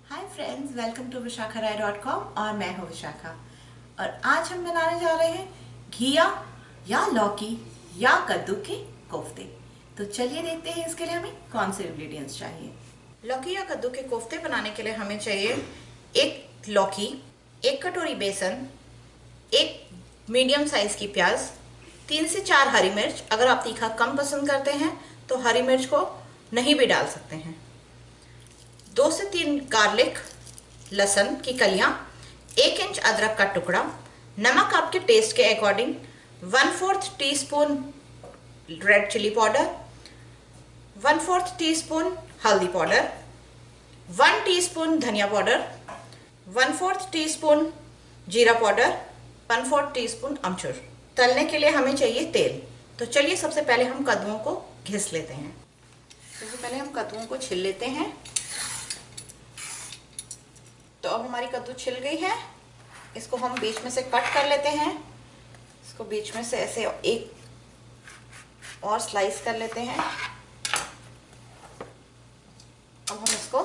Hi friends, welcome to विशाखाराय.com और मैं हूँ विशाखा। और आज हम बनाने जा रहे हैं घिया या लौकी या कद्दू के कोफ्ते। तो चलिए देखते हैं इसके लिए हमें कौन से इंग्रेडिएंट्स चाहिए। लौकी या कद्दू के कोफ्ते बनाने के लिए हमें चाहिए एक लौकी, एक कटोरी बेसन, एक मीडियम साइज की प्याज, 3 से 4 हरी मिर्च। अगर आप तीखा कम पसंद करते हैं तो हरी मिर्च को नहीं भी डाल सकते हैं। 2 से 3 गार्लिक, लहसुन की कलियां, 1 इंच अदरक का टुकड़ा, नमक आपके टेस्ट के according, 1/4 teaspoon red chilli powder, 1/4 teaspoon हल्दी पाउडर, 1 टीस्पून धनिया पाउडर, 1/4 टीस्पून जीरा पाउडर, 1/4 टीस्पून अमचूर। तलने के लिए हमें चाहिए तेल। तो चलिए सबसे पहले हम कद्दूओं को घिस लेते हैं। सबसे पहले हम कद्दूओं को छिल लेते हैं। तो अब हमारी कद्दू छिल गई है। इसको हम बीच में से कट कर लेते हैं। इसको बीच में से ऐसे एक और स्लाइस कर लेते हैं। अब हम इसको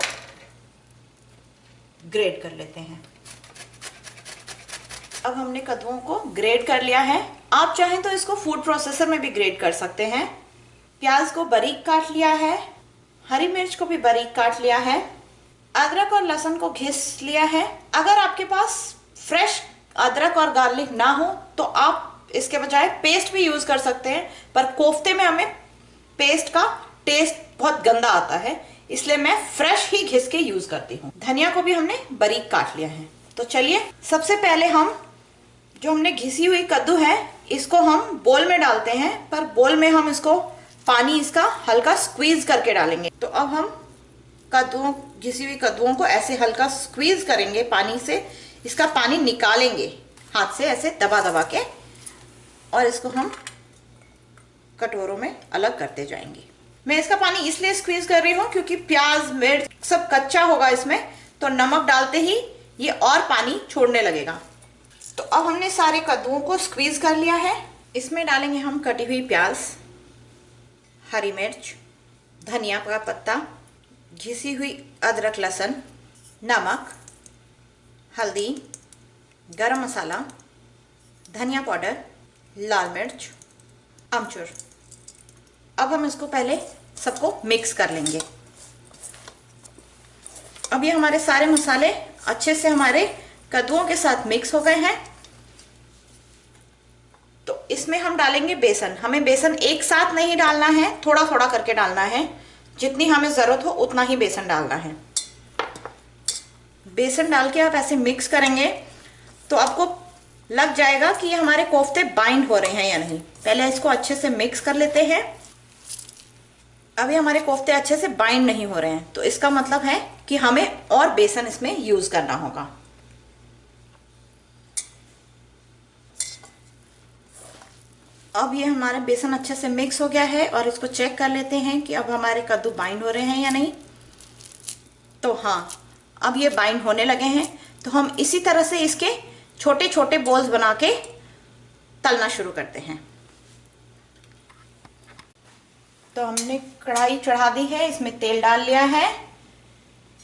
ग्रेट कर लेते हैं। अब हमने कद्दूओं को ग्रेट कर लिया है। आप चाहें तो इसको फूड प्रोसेसर में भी ग्रेट कर सकते हैं। प्याज को बारीक काट लिया है, हरी मिर्च को भी बारीक काट लिया है, अदरक और लहसुन को घिस लिया है। अगर आपके पास फ्रेश अदरक और गार्लिक ना हो तो आप इसके बजाय पेस्ट भी यूज कर सकते हैं, पर कोफ्ते में हमें पेस्ट का टेस्ट बहुत गंदा आता है, इसलिए मैं फ्रेश ही घिस के यूज करती हूँ। धनिया को भी हमने बारीक काट लिया है। तो चलिए सबसे पहले हम जो हमने घिसी हुई कद्दू है इसको हम बोल में डालते हैं, पर बोल में हम इसको पानी इसका हल्का स्क्वीज करके डालेंगे। तो अब हम कद्दूओं घिसी हुई कद्दूओं को ऐसे हल्का स्क्वीज करेंगे पानी से, इसका पानी निकालेंगे हाथ से ऐसे दबा दबा के, और इसको हम कटोरों में अलग करते जाएंगे। मैं इसका पानी इसलिए स्क्वीज कर रही हूँ क्योंकि प्याज मिर्च सब कच्चा होगा इसमें, तो नमक डालते ही ये और पानी छोड़ने लगेगा। तो अब हमने सारे कद्दूओं को स्क्वीज कर लिया है। इसमें डालेंगे हम कटी हुई प्याज, हरी मिर्च, धनिया का पत्ता, घिसी हुई अदरक लहसुन, नमक, हल्दी, गरम मसाला, धनिया पाउडर, लाल मिर्च, अमचूर। अब हम इसको पहले सबको मिक्स कर लेंगे। अब ये हमारे सारे मसाले अच्छे से हमारे कद्दूओं के साथ मिक्स हो गए हैं। तो इसमें हम डालेंगे बेसन। हमें बेसन एक साथ नहीं डालना है, थोड़ा थोड़ा करके डालना है। जितनी हमें जरूरत हो उतना ही बेसन डालना है। बेसन डाल के आप ऐसे मिक्स करेंगे तो आपको लग जाएगा कि ये हमारे कोफ्ते बाइंड हो रहे हैं या नहीं। पहले इसको अच्छे से मिक्स कर लेते हैं। अभी हमारे कोफ्ते अच्छे से बाइंड नहीं हो रहे हैं, तो इसका मतलब है कि हमें और बेसन इसमें यूज करना होगा। अब ये हमारा बेसन अच्छे से मिक्स हो गया है और इसको चेक कर लेते हैं कि अब हमारे कद्दू बाइंड हो रहे हैं या नहीं। तो हाँ, अब ये बाइंड होने लगे हैं। तो हम इसी तरह से इसके छोटे छोटे बॉल्स बना के तलना शुरू करते हैं। तो हमने कढ़ाई चढ़ा दी है, इसमें तेल डाल लिया है।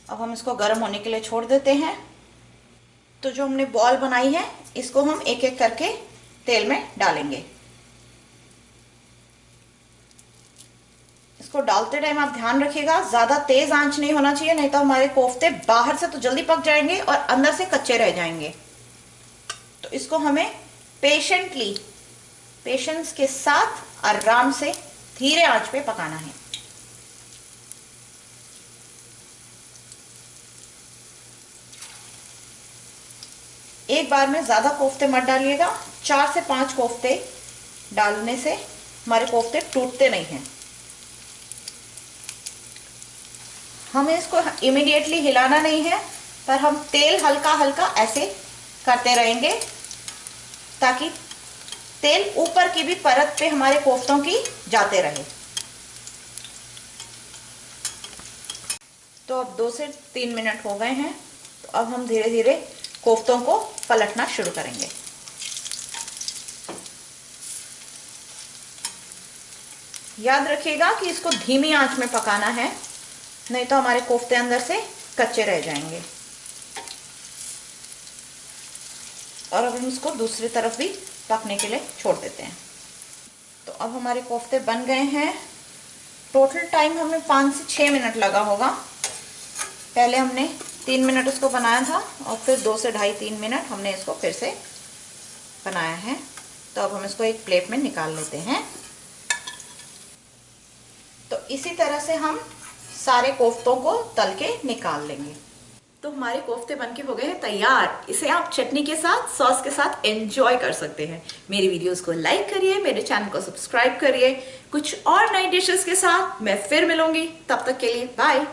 अब हम इसको गर्म होने के लिए छोड़ देते हैं। तो जो हमने बॉल बनाई है इसको हम एक एक करके तेल में डालेंगे। इसको डालते टाइम आप ध्यान रखिएगा, ज्यादा तेज आंच नहीं होना चाहिए, नहीं तो हमारे कोफ्ते बाहर से तो जल्दी पक जाएंगे और अंदर से कच्चे रह जाएंगे। तो इसको हमें पेशेंस के साथ आराम से धीरे आंच पे पकाना है। एक बार में ज्यादा कोफ्ते मत डालिएगा। 4 से 5 कोफ्ते डालने से हमारे कोफ्ते टूटते नहीं हैं। हमें इसको इमीडिएटली हिलाना नहीं है, पर हम तेल हल्का हल्का ऐसे करते रहेंगे ताकि तेल ऊपर की भी परत पे हमारे कोफ्तों की जाते रहे। तो अब 2 से 3 मिनट हो गए हैं। तो अब हम धीरे धीरे कोफ्तों को पलटना शुरू करेंगे। याद रखिएगा कि इसको धीमी आंच में पकाना है, नहीं तो हमारे कोफ्ते अंदर से कच्चे रह जाएंगे। और अब हम इसको दूसरी तरफ भी पकने के लिए छोड़ देते हैं। तो अब हमारे कोफ्ते बन गए हैं। टोटल टाइम हमें 5 से 6 मिनट लगा होगा। पहले हमने 3 मिनट इसको बनाया था और फिर 2 से ढाई 3 मिनट हमने इसको फिर से बनाया है। तो अब हम इसको एक प्लेट में निकाल लेते हैं। तो इसी तरह से हम सारे कोफ्तों को तल के निकाल लेंगे। तो हमारे कोफ्ते बनके हो गए हैं तैयार। इसे आप चटनी के साथ, सॉस के साथ एंजॉय कर सकते हैं। मेरी वीडियोस को लाइक करिए, मेरे चैनल को सब्सक्राइब करिए। कुछ और नई डिशेस के साथ मैं फिर मिलूंगी। तब तक के लिए बाय।